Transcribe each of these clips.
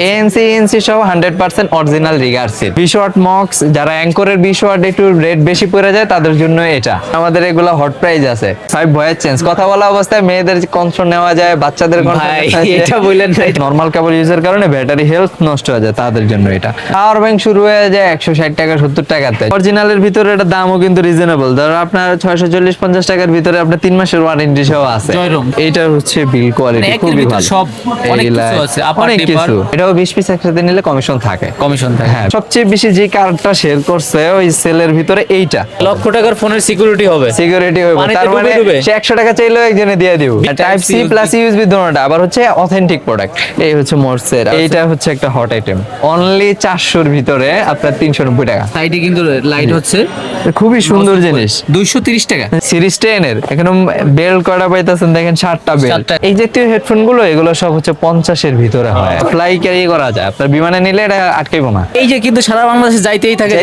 ANC ANC সহ 100% original রিগার সিট। 20 ওয়াট মক্স, যারা অ্যাঙ্করের 20 ওয়াট একটু রেট বেশি পড়ে যায় তাদের জন্য এটা। আমাদের এগুলো হট প্রাইস আছে। 5 ভয়েস চেঞ্জ, কথা বলা অবস্থায় মেয়েদের কন্ট্রোল নেওয়া যায়, বাচ্চাদের কন্ট্রোল এটা বললেন না। নরমাল কেবল ইউজের কারণে ব্যাটারি হেলথ নষ্ট হয়ে যায়, তাদের জন্য এটা। পাওয়ার ব্যাংক শুরু হয়ে যায় 160 টাকা 70 টাকাতে। অরিজিনালের ভিতরে এটা দামও কিন্তু রিজনেবল, ধরো আপনার 640-50 টাকার ভিতরে আপনার 3 মাসের ওয়ারেন্টি সহ আছে। এইটা হচ্ছে বিল কোয়ালিটি খুবই ভালো, সব অনেক কিছু আছে, অনেক কিছু। এটাও 20 পিস একসাথে নিলে কমিশন থাকে। হ্যাঁ, সবচেয়ে বেশি যে কার্ডটা শেয়ার করছে ওই সেলের ভিতরে এইটা। লক্ষ টাকার ফোনের সিকিউরিটি হবে, সিকিউরিটি হবে, তার মানে সে 100 টাকা চাইলেও একজনে দিয়ে দিব। টাইপ সি প্লাস ইউএসবি দুটোটা, আবার হচ্ছে অথেন্টিক প্রোডাক্ট। এই হচ্ছে মোরসের, এইটা হচ্ছে একটা হট আইটেম, অনলি 400 এর ভিতরে আপনার 390 টাকা। সাইডে কিন্তু লাইট হচ্ছে, খুবই সুন্দর জিনিস। 230 টাকা সিরিজ 10 এর এখানে বেল্ট করা পাইতাছেন, দেখেন 7টা বেল্ট। এই জাতীয় হেডফোন গুলো এগুলো সব হচ্ছে 50 এর ভিতরে হয়, ফ্লাই ক্যারি করা যায়। আপনার বিমানে নিলে এটা আটকাইবো না। এই যে কিন্তু সারা বাংলাদেশে যাইতেই থাকে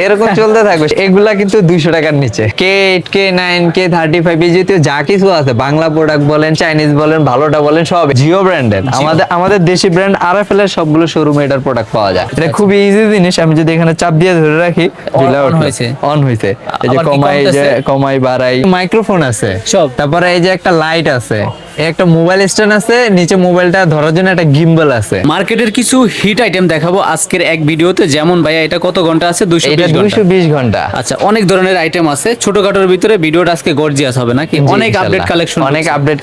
এরকম চলতে থাকবে। এগুলা কিন্তু 200 টাকার নিচে। K8 K9 K35 এই জাতীয় যা কিছু আছে, বাংলা প্রোডাক্ট বলেন, চাইনিজ বলেন, ভালোটা বলেন, সব জিও ব্র্যান্ডের। আমাদের দেশি ব্র্যান্ড আরএফএল এর সবগুলো শোরুমে এটার প্রোডাক্ট পাওয়া যায়। এটা খুবই ইজি জিনিস। আমি যদি এখানে চাপ দিয়ে ধরে রাখি, অন হইছে। এই যে কমাই বাড়াই, মাইক্রোফোন আছে সব। তারপরে এই যে একটা লাইট আছে, একটা মোবাইল স্ট্যান্ড আছে, নিচে মোবাইলটা ধরার জন্য একটা গিম্বল আছে। মার্কেটের কিছু হিট আইটেম দেখাবো আজকের এক ভিডিওতে। যেমন ভাইয়া এটা কত ঘন্টা আছে? 220 ঘন্টা। আচ্ছা, অনেক ধরনের আইটেম আছে। ছোটখাটোর ভিতরে ভিডিওটা আজকে গর্জিয়াস হবে নাকি? অনেক আপডেট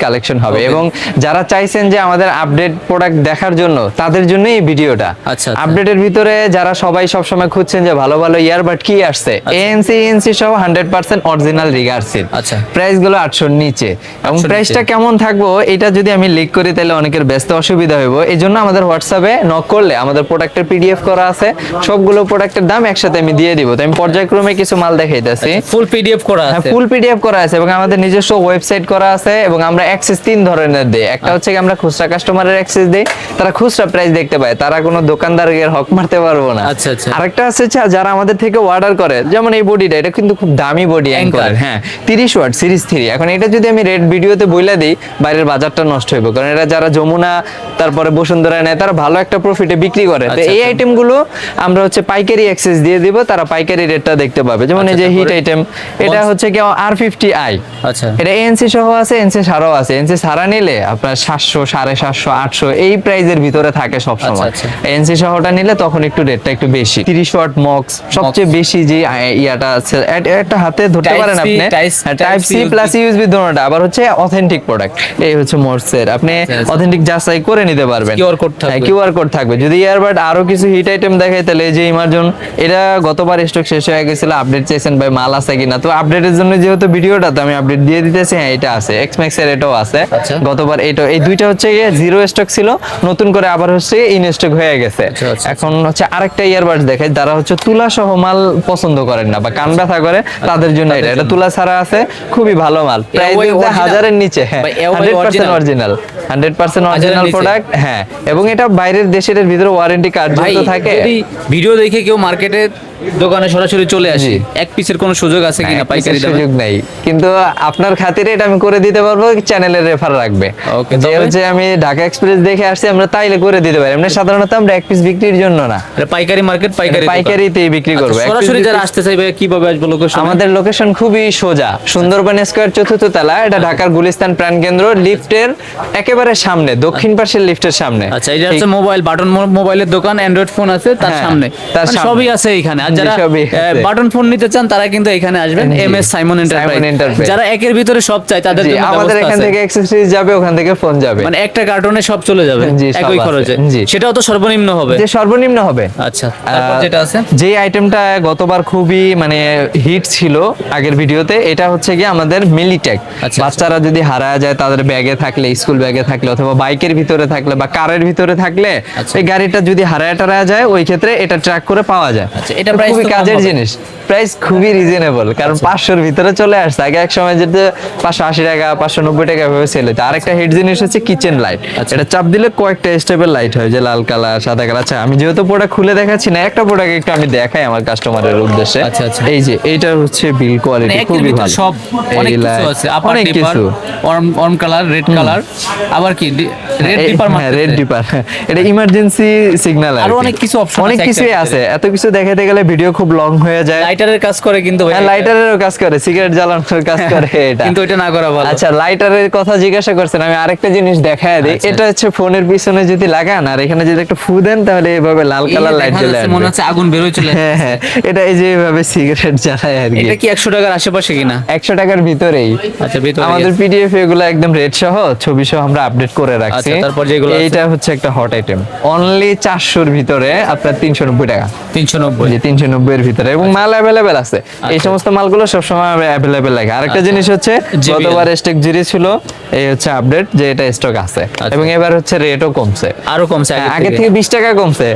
কালেকশন হবে। এবং যারা চাইছেন যে আমাদের আপডেট প্রোডাক্ট দেখার জন্য, তাদের জন্য এই ভিডিওটা। আচ্ছা, আপডেটের ভিতরে যারা সবাই সব সময় খুঁজছেন যে ভালো ভালো ইয়ারবাড কি আসছে, এএনসি এএনসি সহ 100% অরিজিনাল রিগার সিট। আচ্ছা, প্রাইস গুলো 800 এর নিচে। এবং প্রাইসটা কেমন থাকবে এটা যদি আমি লিক করি তাহলে অনেকের ব্যস্ত অসুবিধা হইব। এই জন্য আমাদের হোয়াটসঅ্যাপে নক করলে আমাদের প্রোডাক্টের পিডিএফ করা আছে, সবগুলো প্রোডাক্টের দাম একসাথে আমি দিয়ে দিব। তো আমি পর্যায়ক্রমে কিছু মাল দেখাইতেছি। ফুল পিডিএফ করা আছে, ফুল পিডিএফ করা আছে এবং আমাদের নিজস্ব ওয়েবসাইট করা আছে। এবং আমরা অ্যাক্সেস 3 ধরনের দেই। একটা হচ্ছে কি আমরা খুচরা কাস্টমারের অ্যাক্সেস দেই, তারা খুচরা প্রাইস দেখতে পায়, তারা কোনো দোকানদারের হক মারতে পারবো না। আচ্ছা আচ্ছা। আরেকটা আছে যারা আমাদের থেকে অর্ডার করে, যেমন এই বডিটা, এটা কিন্তু খুব দামি বডি অ্যাঙ্কর। হ্যাঁ, 30 ওয়াট সিরিজ 3। এখন এটা যদি আমি রেড ভিডিওতে বইলা দিই, বাইরের বাজারটা নষ্ট হইব, কারণ এটা যারা যমুনা তারপরে বসুন্ধরা নেয় তারা ভালো একটা প্রফিটে বিক্রি করে। তো এই আইটেম গুলো আমরা হচ্ছে পাইকারি অ্যাক্সেস দিয়ে দিব, তারা পাইকারি রেটটা দেখতে পাবে। যেমন এই যে হিট আইটেম, এটা হচ্ছে কি R50i। আচ্ছা, এটা এএনসি সহ আছে, এনসি ছাড়াও আছে। এনসি ছাড়া নিলে আপনার 700, 750, 800 এই প্রাইজের ভিতরে থাকে সব সময়। এএনসি সহটা নিলে তখন একটু রেটটা একটু বেশি। 30 ওয়াট মক্স সবচেয়ে বেশি যে ইয়াটা আছে, একটা হাতে ধরতে পারেন আপনি। টাইপ সি প্লাস ইউএসবি দুটোটা, আবার হচ্ছে অথেন্টিক প্রোডাক্ট। এই হচ্ছে মোরসের, আপনি অথেন্টিক যাচাই করে নিতে পারবেন। কিউআর কোড থাকবে। যদি ইয়ারবাড আরো কিছু হিট আইটেম দেখাই তাহলে এই যে ইমার্জন, এটা গতবার স্টক শেষ হয়ে গেছিল, আপডেট চাইছেন ভাই মাল আছে কিনা। তো আপডেটের জন্য যেহেতু ভিডিওটা, তো আমি আপডেট দিয়ে দিতেছি। হ্যাঁ, এটা আছে, এক্সম্যাক্স এর এটাও আছে। গতবার এই দুইটা হচ্ছে জিরো স্টক ছিল, নতুন করে আবার হচ্ছে ইন স্টক হয়ে গেছে। এখন হচ্ছে আরেকটা ইয়ারবাড দেখাই, যারা হচ্ছে তুলা সহ মাল পছন্দ করেন না বা কান ব্যথা করে, তাদের জন্য এটা তুলা ছাড়া আছে, খুবই ভালো মাল। প্রাইস 1000 এর নিচে। হ্যাঁ, 100% অরিজিনাল, 100% অরিজিনাল প্রোডাক্ট। হ্যাঁ, এবং এটা বাইরের দেশের ভিতরে ওয়ারেন্টি কার্ড যুক্ত থাকে। ভিডিও দেখে কেউ মার্কেটে দোকানে সরাসরি চলে আসি, এক পিসের কোনো সুযোগ আছে কিনা? পাইকারি সুযোগ নাই, কিন্তু আপনার খাতিরে এটা আমি করে দিতে পারবো। চ্যানেলের রেফার রাখবে। যে হচ্ছে আমি ঢাকা এক্সপ্রেস দেখে আসছি, আমরা তাইলে করে দিতে পারি। আমরা সাধারণত আমরা এক পিস বিক্রির জন্য না, পাইকারি মার্কেট, পাইকারিতেই বিক্রি করব। সরাসরি যারা আসতে চাইবে কিভাবে আসবে? লোকেশন, আমাদের লোকেশন খুবই সোজা, সুন্দরবন স্কয়ার 4th তলা। এটা ঢাকার গুলিস্তান প্রাণকেন্দ্র, লিফটের একেবারে সামনে, দক্ষিণ পাশের লিফটের সামনে। আচ্ছা, এটা হচ্ছে মোবাইল বাটন মোবাইলের দোকান, অ্যান্ড্রয়েড ফোন আছে তার সামনে, সবই আছে এখানে। আর যারা বাটন ফোন নিতে চান তারা কিন্তু এখানে আসবেন, এমএস সাইমন এন্টারপ্রাইজ। যারা একের ভিতরে সব চায় তাদের জন্য আমাদের এখান থেকে অ্যাক্সেসরিজ যাবে, ওখান থেকে ফোন যাবে, মানে একটা কার্টনে সব চলে যাবে একই খরচে। সেটাও তো সর্বনিম্ন হবে, যে সর্বনিম্ন হবে। আচ্ছা, তারপর যেটা আছে, যে আইটেমটা গতবার খুবই মানে হিট ছিল আগের ভিডিওতে, এটা হচ্ছে কি আমাদের মিলিটেক। বাচ্চারা যদি হারায় যায়, তাদের ব্যাগে থাকলে, স্কুল ব্যাগে থাকলে, অথবা বাইকের ভিতরে থাকলে বা কারের ভিতরে থাকলে, এই গাড়িটা যদি হারায় টারায় যায়, ওই ক্ষেত্রে এটা ট্র্যাক করে পাওয়া যায়। আচ্ছা, এটা খুবই কাজের জিনিস, প্রাইস খুবই রিজনেবল, কারণ 500-র ভিতরে চলে আসছে। আগে এক সময় যেটা 580 টাকা 590 টাকা ভাবে সেল হতো। আরেকটা হেড জিনিস হচ্ছে কিচেন লাইট, এটা চাপ দিলে কয়েকটা স্টেপের লাইট হয়, যে লাল কালার সাদা কালার। আচ্ছা আমি যেহেতু প্রোডাক্ট খুলে দেখাচ্ছি না, একটা প্রোডাক্ট একটু আমি দেখাই আমার কাস্টমারের উদ্দেশ্যে। এই যে এইটা হচ্ছে বিল কোয়ালিটি খুবই ভালো, সব অনেক কিছু আছে, আপার ডিপার, অর্ম কালার, রেড কালার, আবার কি রেড ডিপার, রেড ডিপার, এটা ইমার্জেন্সি সিগন্যাল, আর অনেক কিছু অপশন অনেক কিছুই আছে। এত কিছু দেখাতে গেলে ভিডিও খুব লং হয়ে যায়। লাইটারের কাজ করে কিন্তু ভাই, লাইটারেরও কাজ করে, সিগারেট জ্বালানোর কাজ করে এটা, কিন্তু এটা না করা ভালো। আচ্ছা লাইটারের কথা জিজ্ঞাসা করছেন, আমি আরেকটা জিনিস দেখায় দিই। এটা হচ্ছে ফোনের পিছনে যদি লাগান আর এখানে যদি একটু ফু দেন, তাহলে এইভাবে লাল কালার লাইট জ্বলে আসবে, মনে হচ্ছে আগুন বের হয়ে চলে। হ্যাঁ হ্যাঁ, এটা এই যে এইভাবে সিগারেট জ্বালায় আর কি। এটা কি 100 টাকার আশেপাশে কিনা? 100 টাকার ভিতরেই। আচ্ছা, ভিতরে আমাদের পিডিএফ এগুলো একদম রেট সহ ছবি সহ আমরা আপডেট করে রাখছি। আচ্ছা, তারপর যেগুলো এইটা হচ্ছে একটা হট আইটেম, অনলি 400-র ভিতরে আপনার 390 টাকা, 390, যে 390 এর ভিতরে, এবং মাল अवेलेबल আছে। এই সমস্ত মালগুলো সব সময় अवेलेबल লাগে। আরেকটা জিনিস হচ্ছে গতবার স্টক জিরি ছিল, এই হচ্ছে আপডেট যে এটা স্টক আছে, এবং এবার হচ্ছে রেটও কমছে, আরো কমছে, আগে থেকে 20 টাকা কমছে।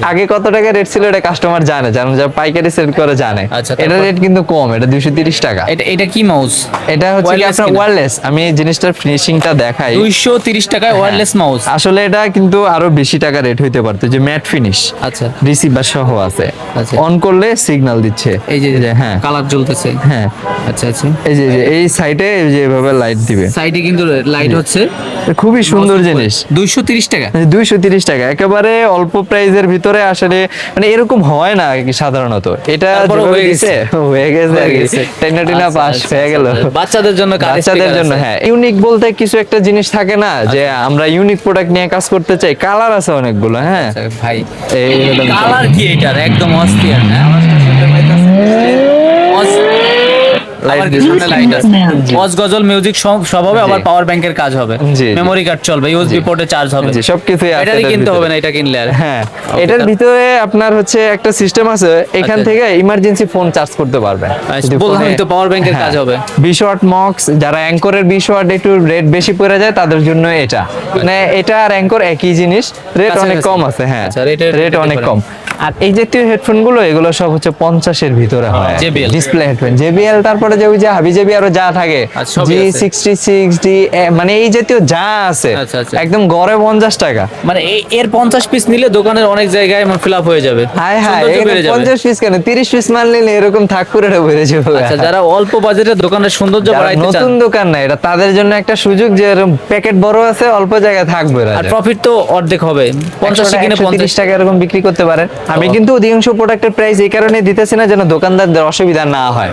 আগে কত টাকা রেট ছিল এটা কাস্টমার জানে, যারা পাইকারি সেল করে জানে। এটা রেট কিন্তু কম, এটা 230 টাকা। এটা কি মাউস? এটা হচ্ছে কি আপনার ওয়্যারলেস, আমি এই জিনিসটার ফিনিশিংটা দেখাই। 230 টাকায় ওয়্যারলেস মাউস। আসলে এটা কিন্তু আরো বেশি টাকা রেট হইতে পারতো, যে ম্যাট ফিনিশ, আচ্ছা, রিসিভার সহ আছে, অন করলে সিগন্যাল দিচ্ছে, এই যে হ্যাঁ কালার জ্বলতেছে, হ্যাঁ আচ্ছা আচ্ছা, এই যে এই সাইডে যে এভাবে লাইট দিবে, সাইডে কিন্তু লাইট হচ্ছে, খুবই সুন্দর জিনিস। 230 টাকা, 230 টাকা, একেবারে অল্প প্রাইজের ভিতরে। আসলে মানে এরকম হয় না কি সাধারণত, এটা হয়ে গেছে আর কি, টেনা পাস হয়ে গেল বাচ্চাদের জন্য, বাচ্চাদের জন্য। হ্যাঁ, ইউনিক বলতে কিছু একটা জিনিস থাকে না, যে আমরা ইউনিক প্রোডাক্ট নিয়ে কাজ করতে চাই। কালার আছে অনেকগুলো। হ্যাঁ ভাই, এই কালার কি এটার একদম অস্থির না? গজল মিউজিক সব হবে, আবার পাওয়ার ব্যাংকের কাজ হবে, মেমোরি কার্ড চলবে, ইউএসবি পোর্টে চার্জ হবে, সবকিছুই আছে। এটাই কিনতে হবে না, এটা কিনলে আর। হ্যাঁ, এটার ভিতরে আপনার হচ্ছে একটা সিস্টেম আছে, এখান থেকে ইমার্জেন্সি ফোন চার্জ করতে পারবেন। বললাম তো পাওয়ার ব্যাংকের কাজ হবে। 20 ওয়াট মক্স, যারা অ্যাঙ্করের 20 ওয়াট একটু রেট বেশি পড়ে যায় তাদের জন্য এটা, মানে এটা আর অ্যাঙ্কর একই জিনিস, রেট অনেক কম আছে। হ্যাঁ, রেট অনেক কম। আর এই জাতীয় হেডফোন গুলো, এগুলো সব হচ্ছে 50-এর ভিতরে হয়, ডিসপ্লে হেডফোন, জেবিএল, তারপরে যে ওই যে হাবিজাবি আরো যা থাকে, G66, D, মানে এই জাতীয় যা আছে একদম গড়ে 50 টাকা। মানে এর 50 পিস নিলে দোকানের অনেক জায়গায় ফিল আপ হয়ে যাবে। হ্যাঁ হ্যাঁ, 50 পিস কেন, 30 পিস মাল নিলে এরকম থাকুরেটা বেড়ে যাবে। আচ্ছা, যারা অল্প বাজেটে দোকানের সৌন্দর্য বাড়াইতে চান, নতুন দোকান না এটা, তাদের জন্য একটা সুযোগ, যে প্যাকেট বড় আছে, অল্প জায়গায় থাকবে, আর প্রফিট তো অর্ধেক হবে। 50 কিনে 50 টাকা এরকম বিক্রি করতে পারেন। আমি কিন্তু অধিকাংশ প্রোডাক্টের প্রাইস এই কারণে দিতেছি না, যেন দোকানদারদের অসুবিধা না হয়।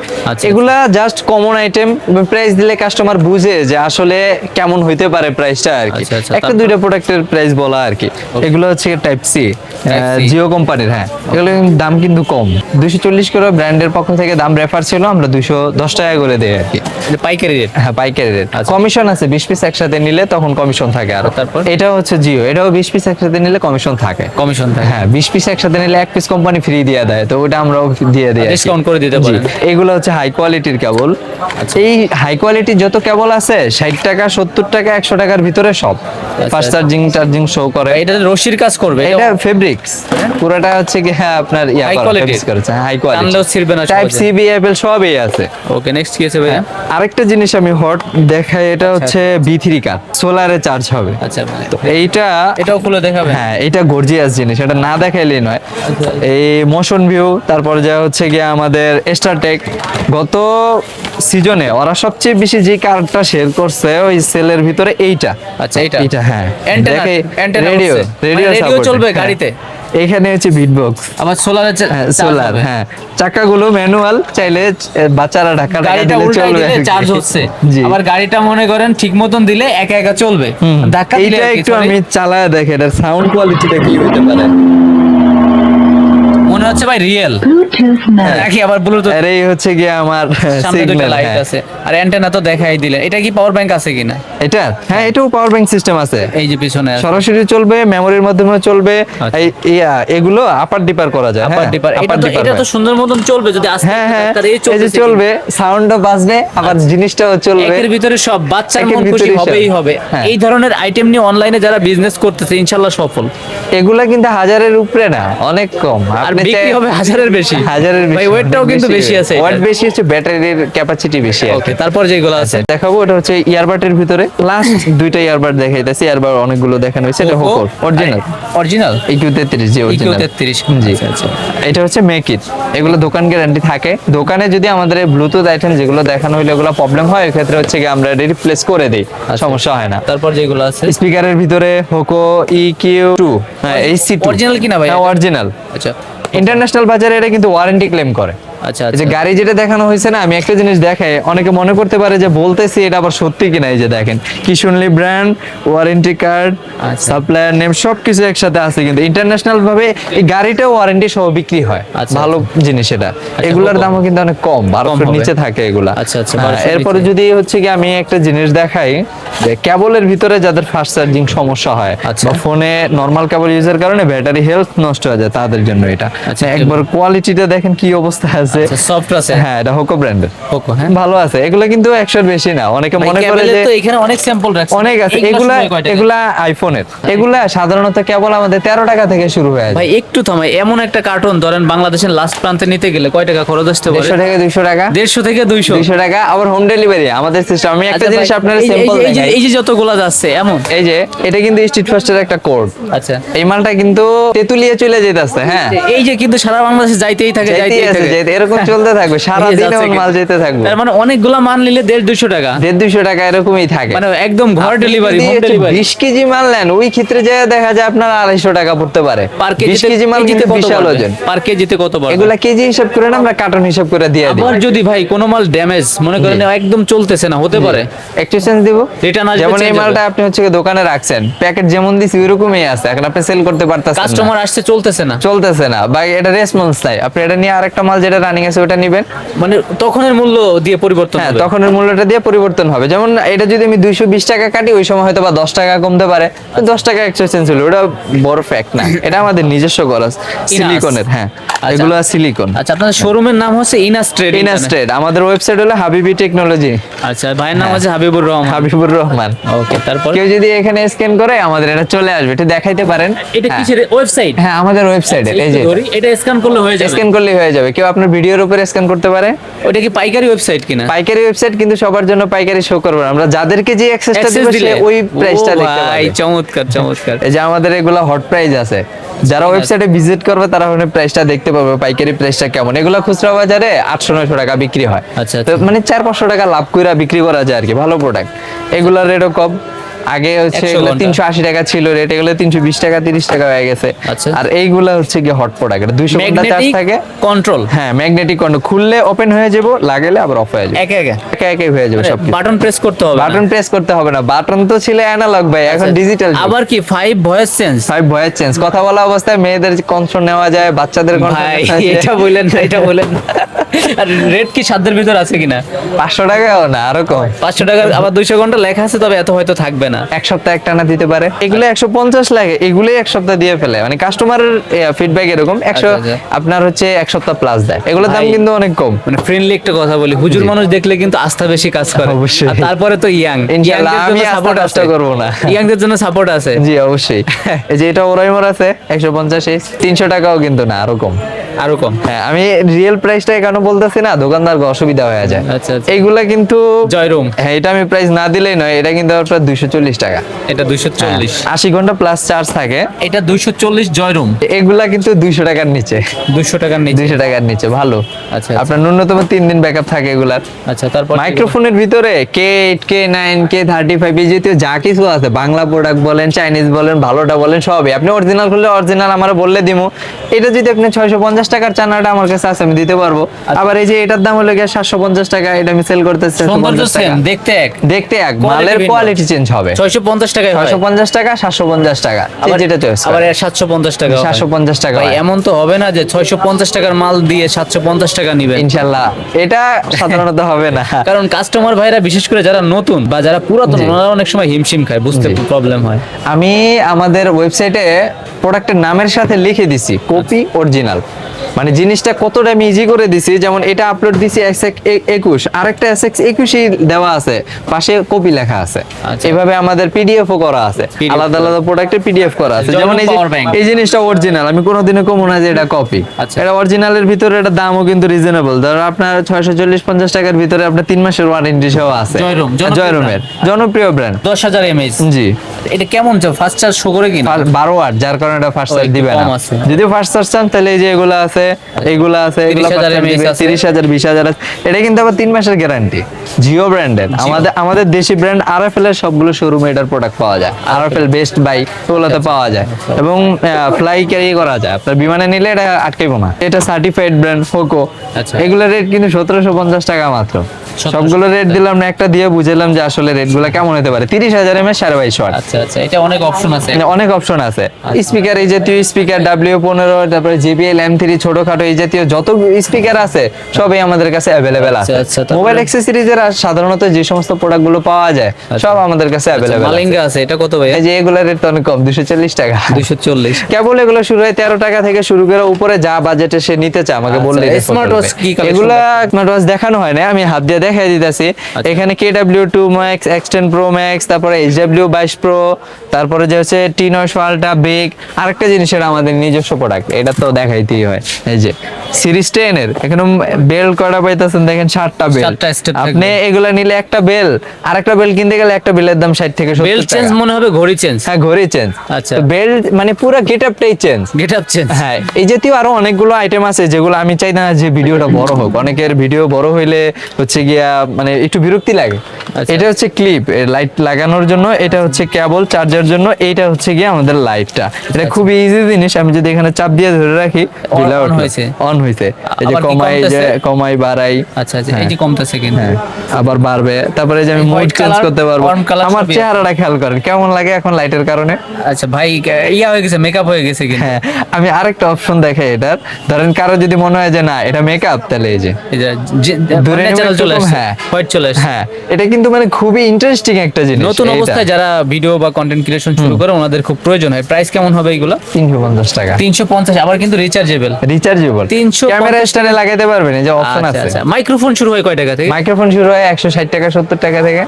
এগুলা জাস্ট কমন আইটেম, প্রাইস দিলে কাস্টমার বুঝে যে আসলে কেমন হইতে পারে প্রাইসটা আর কি। একটা দুইটা প্রোডাক্টের প্রাইস বলা আর কি। এগুলো হচ্ছে টাইপ সি, জিও কোম্পানির। হ্যাঁ, এগুলো দাম কিন্তু কম, 240 করে ব্র্যান্ডের পক্ষ থেকে দাম রেফার ছিল, আমরা 210 টাকা করে দেই আর কি, পাইকারি রেট। হ্যাঁ, পাইকারি রেট। কমিশন আছে, 20 পিস একসাথে নিলে তখন কমিশন থাকে। আর তারপর এটা হচ্ছে জিও, এটাও 20 পিস একসাথে নিলে কমিশন থাকে। হ্যাঁ, 20 পিস একসাথে নিলে 1 পিস কোম্পানি ফ্রি দিয়ে দেয়, তো ওটা আমরাও দিয়ে দিই, ডিসকাউন্ট করে দিতে পারি। এগুলো হচ্ছে হাই কোয়ালিটির কেবল। এই হাই কোয়ালিটির যত কেবল আছে 60 টাকা 70 টাকা 100 টাকার ভিতরে সব ফাস্ট চার্জিং শো করে। এটা রশির কাজ করবে, এটা ফেব্রিক্স পুরোটা হচ্ছে কি, হ্যাঁ আপনার হাই কোয়ালিটি করেছে, হাই কোয়ালিটি, টানলেও ছিড়বে না, টাইপ সি বি এপল সবই আছে। ওকে, নেক্সট কি আছে ভাইয়া? আরেকটা জিনিস আমি হট দেখাই, এটা হচ্ছে B3 কার, সোলারে চার্জ হবে। আচ্ছা, তো এটাও খুলে দেখাবে। হ্যাঁ, এটা গর্জিয়াস জিনিস, এটা না দেখাইলেই নয়। এই মোশন ভিউ, তারপর যা হচ্ছে গিয়ে আমাদের স্টারটেক, গত সিজনে ওরা সবচেয়ে বেশি যে কারটা শেয়ার করছে ওই সেলের ভিতরে এইটা। আচ্ছা, এটা হ্যাঁ, রেডিও চলবে গাড়িতে। এখানে হচ্ছে বিটবক্স, আবার সোলার। হ্যাঁ, চাকাগুলো ম্যানুয়াল, চাইলে বাচ্চারা ঢাকা দিলে চলবে, চার্জ হচ্ছে। আবার গাড়িটা মনে করেন ঠিক মতন দিলে একা একা চলবে, ধাক্কা দিলে একটু আমি চালায় দেখে এটার সাউন্ড কোয়ালিটিটা কি হতে পারে। মনে হচ্ছে ভাই রিয়েল। নাকি আবার ব্লুটুথ, আরে এই হচ্ছে কি আমার সামনে দুটো লাইট আছে, আর অ্যান্টেনা তো দেখাই দিলেন। এটা কি পাওয়ার ব্যাংক আছে কিনা? এটা হ্যাঁ, এটাও পাওয়ার ব্যাংক সিস্টেম আছে, এই যে পিছনে সরাসরি চলবে, মেমোরির মাধ্যমে চলবে। এগুলো আপার ডিপার করা যায়। আপার ডিপার, এটা তো সুন্দর মতন চলবে যদি আস্তে আস্তে চলবে, সাউন্ডও বাজবে, আবার জিনিসটাও চলবে। এর ভিতরে সব বাচ্চার মন খুশি হবেই হবে। এই ধরনের আইটেম নিয়ে অনলাইনে যারা বিজনেস করতেছে ইনশাআল্লাহ সফল। এগুলা কিন্তু 1000-এর উপরে না, অনেক কম। আপনি বিক্রি হবে হাজারের বেশি। ভাই ওয়েটটাও কিন্তু বেশি আছে, ওয়েট বেশি হচ্ছে, ব্যাটারির ক্যাপাসিটি বেশি। ওকে, তারপর যেগুলো আছে দেখাবো, এটা হচ্ছে ইয়ারবাডের ভিতরে লাস্ট দুইটা ইয়ারবাড দেখাইতেছি। ইয়ারবাড অনেকগুলো দেখানো হয়েছে, এটা হোকো অরিজিনাল EQ33, জি অরিজিনাল EQ33, জি। আচ্ছা। এটা হচ্ছে মেক ইট, এগুলো দোকান গ্যারান্টি থাকে। দোকানে যদি আমাদের ব্লুটুথ আইটেম যেগুলো দেখানো হইলে এগুলো প্রবলেম হয়, এক্ষেত্রে হচ্ছে কি আমরা রিপ্লেস করে দিই, সমস্যা হয় না। তারপর যেগুলো আছে স্পিকারের ভিতরে হোকো EQ2, হ্যাঁ HC2 অরিজিনাল কিনা ভাই? অরিজিনাল। আচ্ছা ইন্টারন্যাশনাল বাজারে এটা কিন্তু ওয়ারেন্টি ক্লেম করে। আচ্ছা এই যে গাড়ি যেটা দেখানো হয়েছে না, আমি একটা জিনিস দেখাই, অনেকে মনে করতে পারে যে বলতেছি এটা আবার সত্যি কিনা। এই যে দেখেন কিশুনলি brand, warranty card, supplier name সবকিছু একসাথে আছে, কিন্তু ইন্টারন্যাশনাল ভাবে এই গাড়িটাও ওয়ারেন্টি সহ বিক্রি হয়। ভালো জিনিস এটা। এগুলোর দামও কিন্তু অনেক কম, 1200 নিচে থাকে এগুলা। আচ্ছা আচ্ছা। এরপরে যদি হচ্ছে কি আমি একটা জিনিস দেখাই, যে কেবলের ভিতরে যাদের ফাস্ট চার্জিং সমস্যা হয় বা ফোনে নরমাল কেবল ইউজের কারণে ব্যাটারি হেলথ নষ্ট হয়ে যায়, তাদের জন্য এটা। একবার কোয়ালিটিটা দেখেন কি অবস্থা আছে, সফট আছে। হ্যাঁ এটা হোকো ব্র্যান্ডের, হোকো, হ্যাঁ ভালো আছে। এগুলো কিন্তু 100 এর বেশি না। অনেকে মনে করে যে তো এখানে অনেক স্যাম্পল রাখছে, অনেক আছে। এগুলা আইফোনের, এগুলা সাধারণত কেবল আমাদের 13 টাকা থেকে শুরু হয়ে যায়। ভাই একটু থামাই, এমন একটা কার্টুন ধরেন বাংলাদেশের লাস্ট প্রান্তে নিতে গেলে কয় টাকা খরচ আসতে পারে? 150 থেকে 200 টাকা। 150 থেকে 200 টাকা। আবার হোম ডেলিভারি আমাদের সিস্টেম। আমি একটা জিনিস আপনাদের স্যাম্পল দেখাই। এই যে যতগুলো যাচ্ছে এমন, এই যে এটা কিন্তু স্ট্রিট ফাস্টের একটা কোড। আচ্ছা এই মালটা কিন্তু তেতুলিয়া চলে যাইতাছে। হ্যাঁ এই যে কিন্তু সারা বাংলাদেশে যাইতেই থাকে, এরকম চলতে থাকবে সারা দিন, মাল যেতে থাকবে। তার মানে অনেকগুলা মান নিলে 150-200 টাকা, 150-200 টাকা এরকমই থাকে, মানে একদম ঘর ডেলিভারি, হোম ডেলিভারি। 20 কেজি মাল নেন, ওই ক্ষেত্রে যে দেখা যায় আপনার 250 টাকা পড়তে পারে। 20 কেজি মাল কিন্তু বিশাল ওজন। পার কেজিতে কত পড়বে? এগুলা কেজি হিসাব করে না, আমরা কার্টন হিসাব করে দিয়ে দিই। আবার যদি ভাই কোনো মাল ড্যামেজ মনে করেন একদম চলতেছে না, হতে পারে এক্সচেঞ্জ দিব, রিটার্ন আসবে। যেমন এই মালটা আপনি হচ্ছে দোকানে রাখছেন, প্যাকেট যেমন দিছি ওইরকমই আছে, এখন আপনি সেল করতে পারতেছেন না, কাস্টমার আসছে চলতেছে না বা এটা রেসপন্স নাই, আপনি এটা নিয়ে আরেকটা মাল যেটা রানিং আছে ওটা নেবেন, মানে তখনের মূল্য দিয়ে পরিবর্তন হবে। হ্যাঁ তখনের মূল্যটা দিয়ে পরিবর্তন হবে। যেমন এটা যদি আমি 220 টাকা কাটি, ওই সময় হয়তো বা 10 টাকা কমতে পারে, 10 টাকা এক্সচেঞ্জ হলো, ওটা বড় ফ্যাক্ট না। এটা আমাদের নিজস্ব খরচ, সিলিকনের। হ্যাঁ এগুলো সিলিকন। আচ্ছা আপনাদের শোরুমের নাম হচ্ছে ইনাস্ট্রেড। আমাদের ওয়েবসাইট হলো হাবিবি টেকনোলজি। আচ্ছা ভাইয়ের নাম আছে হাবিবুর রহমান। ওকে, তারপর কেউ যদি এখানে স্ক্যান করে আমাদের এটা চলে আসবে, এটা দেখাইতে পারেন। এটা কিসের ওয়েবসাইট? হ্যাঁ আমাদের ওয়েবসাইটে, এই যে এটা স্ক্যান করলে হয়ে যাবে, স্ক্যান করলে হয়ে যাবে। কেউ আপনার ভিডিওর উপরে স্ক্যান করতে পারে। ওটা কি পাইকারি ওয়েবসাইট কিনা? পাইকারি ওয়েবসাইট, কিন্তু সবার জন্য পাইকারি শো করব না। আমরা যাদেরকে যে অ্যাক্সেসটা দিব সে ওই প্রাইসটা দেখতে পাবে। ভাই চমৎকার চমৎকার। এই যে আমাদের এগুলা হট প্রাইস আছে, যারা ওয়েবসাইটে ভিজিট করবে তারা ওখানে প্রাইসটা দেখতে পাবে, পাইকারি প্রাইসটা কেমন। এগুলা খুচরা বাজারে 800-900 টাকা বিক্রি হয়। আচ্ছা তো মানে 400-500 টাকা লাভ কইরা বিক্রি করা যায় আর কি, ভালো প্রোডাক্ট। এগুলার রেটও কম। আগে হচ্ছে এগুলো 380 টাকা ছিল রেট, এগুলো 320 টাকা 30 টাকা হয়ে গেছে। আর এইগুলা হচ্ছে কি হট প্রোডাক্ট, এটা 200 ঘন্টা চার্জ থাকে, কন্ট্রোল। হ্যাঁ ম্যাগনেটিক কন্ট্রোল, খুললে ওপেন হয়ে যাবে, লাগালে আবার অফ হয়ে যাবে, একে হয়ে যাবে সব। বাটন প্রেস করতে হবে? বাটন প্রেস করতে হবে না, বাটন তো ছিল অ্যানালগ ভাই, এখন ডিজিটাল। আবার কি 5 ভয়েস চেঞ্জ? 5 ভয়েস চেঞ্জ, কথা বলা অবস্থায় মেয়েদের কন্ট্রোল নেওয়া যায়, বাচ্চাদের কন্ট্রোল। এটা বলেন না, এটা বলেন না। আর রেট কি সাধ্যের ভিতর আছে কিনা? 500 টাকাও না, আরো কম। 500 টাকা, আবার 200 ঘন্টা লেখা আছে, তবে এত হয়তো থাকবে না। এক সপ্তাহ একটা না দিতে পারে। এগুলো 150 লাগে, এগুলো এক সপ্তাহ দিয়ে ফেলে, মানে কাস্টমারের ফিডব্যাক এরকম। 100 আপনার হচ্ছে এক সপ্তাহ প্লাস দেয়। এগুলোর দাম কিন্তু অনেক কম। মানে ফ্রেন্ডলি একটা কথা বলি, হুজুর মানুষ দেখলে কিন্তু আস্থা বেশি কাজ করে। অবশ্যই। আর তারপরে তো ইনশাআল্লাহ আমি সাপোর্ট করব না, ইয়াংদের জন্য সাপোর্ট আছে। জি অবশ্যই। এই যে এটা ওরাইমোর আছে 150, 300 টাকাও কিন্তু না, আরো কম। হ্যাঁ আমি রিয়েল প্রাইসটা কেন বলতেছি না, দোকানদার অসুবিধা হয়ে যায়। আচ্ছা এইগুলা কিন্তু জয়রুম, হ্যাঁ এটা আমি প্রাইস না দিলেই নয়, এটা কিন্তু আপনার 240 টাকা। এটা 240, 80 ঘন্টা প্লাস চার্জ থাকে। এটা 240 জয়রুম। এগুলা কিন্তু 200 টাকার নিচে, 200 টাকার নিচে, 200 টাকার নিচে ভালো। আচ্ছা আপনার ন্যূনতম 3 দিন ব্যাকআপ থাকে এগুলার। আচ্ছা তারপর মাইক্রোফোনের ভিতরে K8, K9, K35 এই জাতীয় যা কিছু আছে, বাংলা প্রোডাক্ট বলেন, চাইনিজ বলেন, ভালোটা বলেন, সবই। আপনি অরিজিনাল খুললে অরিজিনাল আমার বললে দিমু। এটা যদি আপনি 650 টাকার চান, এটা আমার কাছে আছে, আমি দিতে পারবো। আবার এই যে এটার দাম হলো 750 টাকা, এটা আমি সেল করতেছি 750 টাকা। দেখতে এক, মালের কোয়ালিটি চেঞ্জ হবে। 650 টাকা, 650 টাকা, 750 টাকা, যেটা চয়েস। আবার 750 টাকা, 750 টাকা। ভাই এমন তো হবে না যে 650 টাকার মাল দিয়ে 750 টাকা নিবেন? ইনশাআল্লাহ এটা সাধারণত হবে না, কারণ কাস্টমার ভাইরা বিশেষ করে যারা নতুন বা যারা পুরাতন, ওনারা অনেক সময় হিমশিম খায়, বুঝতে প্রবলেম হয়। আমি আমাদের ওয়েবসাইটে প্রোডাক্টের নামের সাথে লিখে দিছি কপি অরিজিনাল। মানে জিনিসটা কতটা আমি ইজি করে দিছি, যেমন এটা আপলোড দিছি SX21, আরেকটা SX21ই দেওয়া আছে, পাশে কপি লেখা আছে। আচ্ছা। এভাবে আমাদের PDF ও করা আছে, আলাদা আলাদা প্রোডাক্টের PDF করা আছে। যেমন এই জিনিসটা অরিজিনাল, আমি কোনোদিনও কমু না যে এটা কপি। আচ্ছা। এটা অরিজিনালের ভিতরে এটা দামও কিন্তু রিজনেবল, ধরো আপনার 640-50 টাকার ভিতরে আপনার 3 মাসের ওয়ারেন্টি সহ আছে। জয়রুমের জনপ্রিয় ব্র্যান্ড 10,000 mAh। জি। এটা কেমন ফাস্ট চার্জ শো করে কিনা? 12 ওয়াট, যার কারণে এটা ফাস্ট চার্জ দিবে না। কম আছে। যদি ফাস্ট চার্জ চান তাহলে এই যে এগুলো আছে, এগুলো আছে, এগুলো 30,000 20,000। এটা কিন্তু আবার 3 মাসের গ্যারান্টি, জিও ব্র্যান্ডের। আমাদের দেশি ব্র্যান্ড আরএফএল এর সবগুলো শোরুমে এটার প্রোডাক্ট পাওয়া যায়, আরএফএল বেস্ট বাই ওগুলোতে পাওয়া যায়, এবং ফ্লাই ক্যারি করা যায়। আপনার বিমানে নিলে এটা আটকাইবো না। এটা সার্টিফাইড ব্র্যান্ড ফোকো। এগুলোর রেট কিন্তু 1750 টাকা মাত্র। সবগুলো রেট দিলাম না, একটা দিয়ে বুঝলাম যে আসলে রেটগুলো কেমন হতে পারে। 30,000 mAh 22 ওয়াট। আচ্ছা আচ্ছা, এটা অনেক অপশন আছে, অনেক অপশন আছে। স্পিকার এই জাতীয় স্পিকার W15, তারপরে JBL M3, ছোটখাটো এই জাতীয় যত স্পিকার আছে সবই আমাদের কাছে অ্যাভেলেবেল আছে। মোবাইল অ্যাক্সেসরিজের সাধারণত যে সমস্ত প্রোডাক্টগুলো পাওয়া যায় সব আমাদের কাছে অ্যাভেলেবেল আছে। মালিঙ্গা আছে, এটা কত ভাই? এই যে এগুলোর রেট অনেক কম, 240 টাকা। 240 কেবল এগুলো শুরু হয় 13 টাকা থেকে শুরু করে, উপরে যা বাজেটে সে নিতে চায় আমাকে বললে। স্মার্ট ওয়াচ কি কালেকশন? এগুলা স্মার্ট ওয়াচ দেখানো হয় না, আমি হাত দিয়ে দেখাই দিতেছি। এখানে KW2 Max, X10 Pro Max, তারপরে HW22 Pro, তারপরে যে হচ্ছে T9 Ultra বেগ। আরেকটা জিনিস, এটা আমাদের নিজস্ব প্রোডাক্ট, এটা তো দেখাইতেই হয়। এই যে সিরিজ 10 এর এখানে বেল্ট করা পাইতেছেন, দেখেন 7টা বেল। আপনি এগুলা নিলে একটা বেল, আরেকটা বেল কিনতে গেলে একটা বেলের দাম 60 থেকে 70 টাকা। বেল চেঞ্জ মনে হবে, ঘড়ি চেঞ্জ। হ্যাঁ, ঘড়ি চেঞ্জ। আচ্ছা, বেল্ট মানে পুরো গেটআপটাই চেঞ্জ। Getup change. হ্যাঁ, এই জাতীয় আরো অনেকগুলো আইটেম আছে যেগুলো আমি চাই না যে ভিডিওটা বড় হোক। অনেকের ভিডিও বড় হইলে হচ্ছে গিয়া মানে একটু বিরক্তি লাগে। এটা হচ্ছে ক্লিপ, লাইট লাগানোর জন্য, এটা হচ্ছে কেবল চার্জার জন্য, এইটা হচ্ছে গিয়া আমাদের লাইটটা। এটা খুবই ইজি জিনিস, আমি যদি এখানে চাপ দিয়ে ধরে রাখি অন হইছে। এই যে কমাই বাড়াই। আচ্ছা আচ্ছা, এই যে কমতেছে কিন্তু, আবার বাড়বে। তারপরে যে আমি মুড চেঞ্জ করতে পারবো। আমার চেহারাটা খেয়াল করেন কেমন লাগে এখন লাইটের কারণে। আচ্ছা ভাই, ইয়া হয়ে গেছে, মেকআপ হয়ে গেছে কিন্তু। হ্যাঁ, আমি আরেকটা অপশন দেখাই এটার। ধরেন কারো যদি মনে হয় যে না এটা মেকআপ, তাহলে এই যে ন্যাচারাল চলে আসে, হোয়াইট চলে আসে। হ্যাঁ, এটা কিন্তু মানে খুবই ইন্টারেস্টিং একটা জিনিস। নতুন অবস্থায় যারা ভিডিও বা কন্টেন্ট ক্রিয়েশন শুরু করে ওনাদের খুব প্রয়োজন হয়। প্রাইস কেমন হবে এগুলো? 350 টাকা। 350, আবার কিন্তু রিচার্জেবল। 350 ক্যামেরা স্ট্যান্ডে লাগাতে পারবেন, এই যে অপশন আছে। আচ্ছা, মাইক্রোফোন শুরু হয় কয় টাকা থেকে? মাইক্রোফোন শুরু হয় 160 টাকা 70 টাকা থেকে।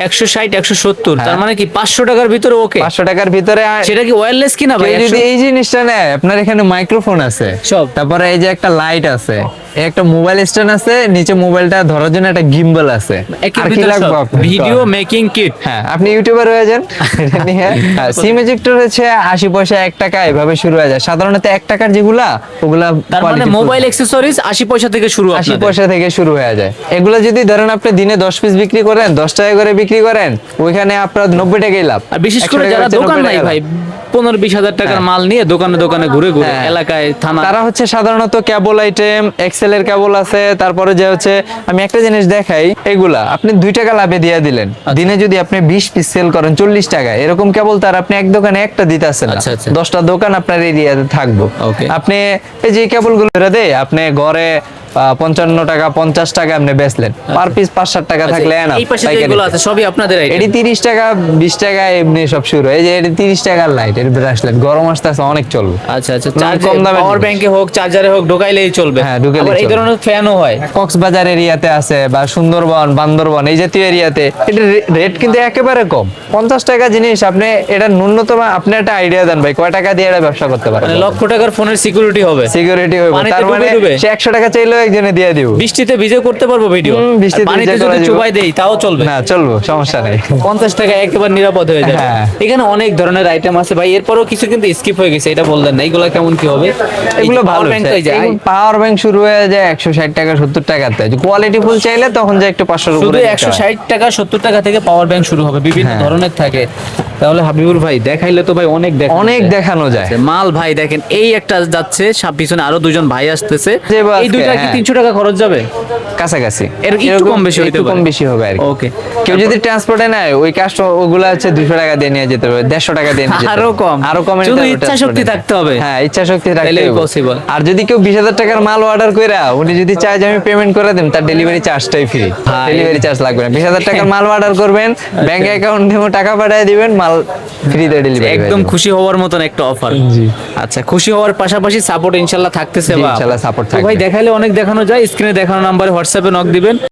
160 170, তার মানে কি 500 টাকার ভিতরে? ওকে, 500 টাকার ভিতরে। সেটা কি ওয়্যারলেস কিনা ভাই? যদি এই জিনিসটা নেয়, আপনার এখানে মাইক্রোফোন আছে সব, তারপরে এই যে একটা লাইট আছে, একটা মোবাইল স্ট্যান্ড আছে, নিচে মোবাইলটা ধরার জন্য একটা গিম্বল আছে, আর কি লাগবে? Video making kit. হ্যাঁ, আপনি ইউটিউবার হয়ে যান এটা নিয়ে। সিম এজেক্টর হচ্ছে 80 পয়সা 1 টাকা এভাবে শুরু হয়ে যায় সাধারণত। 1 টাকার যেগুলা ওগুলা, তার মানে মোবাইল অ্যাকসেসরিজ 80 পয়সা থেকে শুরু। 80 পয়সা থেকে শুরু হয়ে যায়। এগুলা যদি ধরেন আপনি দিনে 10 পিস বিক্রি করেন, 10 টাকা করে বিক্রি করেন, ওইখানে আপনার 90 টাকাই লাভ। আর বিশেষ করে যারা দোকান নাই ভাই, 15-20 হাজার টাকার মাল নিয়ে দোকানে দোকানে ঘুরে ঘুরে এলাকায় থানা, তারা হচ্ছে সাধারণত কেবল আইটেম, এক্সেল এর কেবল আছে। তারপরে যে হচ্ছে আমি একটা জিনিস দেখাই, এগুলা আপনি 2 টাকা লাভে দিয়ে দিলেন। দিনে যদি আপনি 20 পিস সেল করেন 40 টাকা, এরকম কেবল তার আপনি এক দোকানে একটা দিতেছেন না, 10টা দোকান আপনার এরিয়াতে থাকবো। আপনি এই যে কেবলগুলো দেয়, আপনি ঘরে 55 টাকা 50 টাকা আপনি বেচলেন, পার পিস 5-7 টাকা থাকলে না। এই পাশে যেগুলো আছে সবই আপনাদের আইটেম। এটি 30 টাকা 20 টাকা এমনি সব শুরু। এই যে এটি 30 টাকার লাইট, এর ব্রাশলাইট গরম আসতেছে অনেক চলবে। আচ্ছা আচ্ছা, কম দামে পাওয়ার ব্যাংকে হোক চার্জারে হোক ঢোকাইলেই চলবে। হ্যাঁ, ঢোকাইলেই চলবে। এই ধরনের ফ্যানও হয় কক্সবাজার এরিয়াতে আছে, বা সুন্দরবন বান্দরবন এই জাতীয় এরিয়াতে। এটা রেট কিন্তু একেবারে কম, 50 টাকা জিনিস। আপনি এটা ন্যূনতম আপনি একটা আইডিয়া দেন ভাই, কয় টাকা দিয়ে এটা ব্যবসা করতে পারেন? মানে লক্ষ টাকার ফোনের সিকিউরিটি হবে। সিকিউরিটি হবে, তার মানে সে 100 টাকা চাইলেও একজনে দিয়ে দিব। বৃষ্টিতে ভিজে করতে পারবো ভিডিও, পানিতে যদি চুবাই দেই তাও চলবে না, চলবে, সমস্যা নাই। 50 টাকা একেবারে নিরাপদ হয়ে যাবে। এখানে অনেক ধরনের আইটেম আছে ভাই, এরপরও কিছু কিন্তু স্কিপ হয়ে গেছে, এটা বললেন না। এগুলো কেমন কি হবে? এগুলো ভালো। পাওয়ার ব্যাংক শুরু হয়ে যায় 160 টাকা 70 টাকাতে। কোয়ালিটি ফুল চাইলে তখন যে একটু 500 শুধু 160 টাকা 70 টাকা থেকে পাওয়ার ব্যাংক শুরু হবে, বিভিন্ন ধরনের থাকে। তাহলে হাবিবুর ভাই দেখাইলে তো ভাই অনেক দেখানো যায় মাল। ভাই দেখেন, এই একটা যাচ্ছে, পিছনে আরো 2জন ভাই আসতেছে। এই দুইটা কি 300 টাকা খরচ যাবে? কাছাকাছি, এর একটু কম বেশি হইতে পারে, কম বেশি হবে আর কি। ওকে, কেউ যদি ট্রান্সপোর্টে নেয়, ওই কাস্ট ওগুলা হচ্ছে 200 টাকা দিয়ে নিয়ে যেতে হবে, 150 টাকা দিয়ে নিয়ে যেতে হবে। আরো কম, শুধু ইচ্ছা শক্তি থাকতে হবে। হ্যাঁ, ইচ্ছা শক্তি থাকলে তাহলেই পসিবল। আর যদি কেউ 20,000 টাকার মাল অর্ডার কইরা উনি যদি চায় যে আমি পেমেন্ট করে দেব, তার ডেলিভারি চার্জটাই ফ্রি, ডেলিভারি চার্জ লাগবে না। 20,000 টাকার মাল অর্ডার করবেন, ব্যাংক অ্যাকাউন্ট থেকে টাকা পাঠিয়ে দিবেন, মাল ফ্রিতে ডেলিভারি একদম খুশি হওয়ার মতন একটা অফার। জি। আচ্ছা, খুশি হওয়ার পাশাপাশি সাপোর্ট ইনশাআল্লাহ থাকতেছে। ইনশাআল্লাহ সাপোর্ট তো থাকবে। ভাই দেখাইলে অনেক দেখানো যায়, স্ক্রিনে দেখানো নাম্বারে হোয়াটসঅ্যাপে নক দিবেন।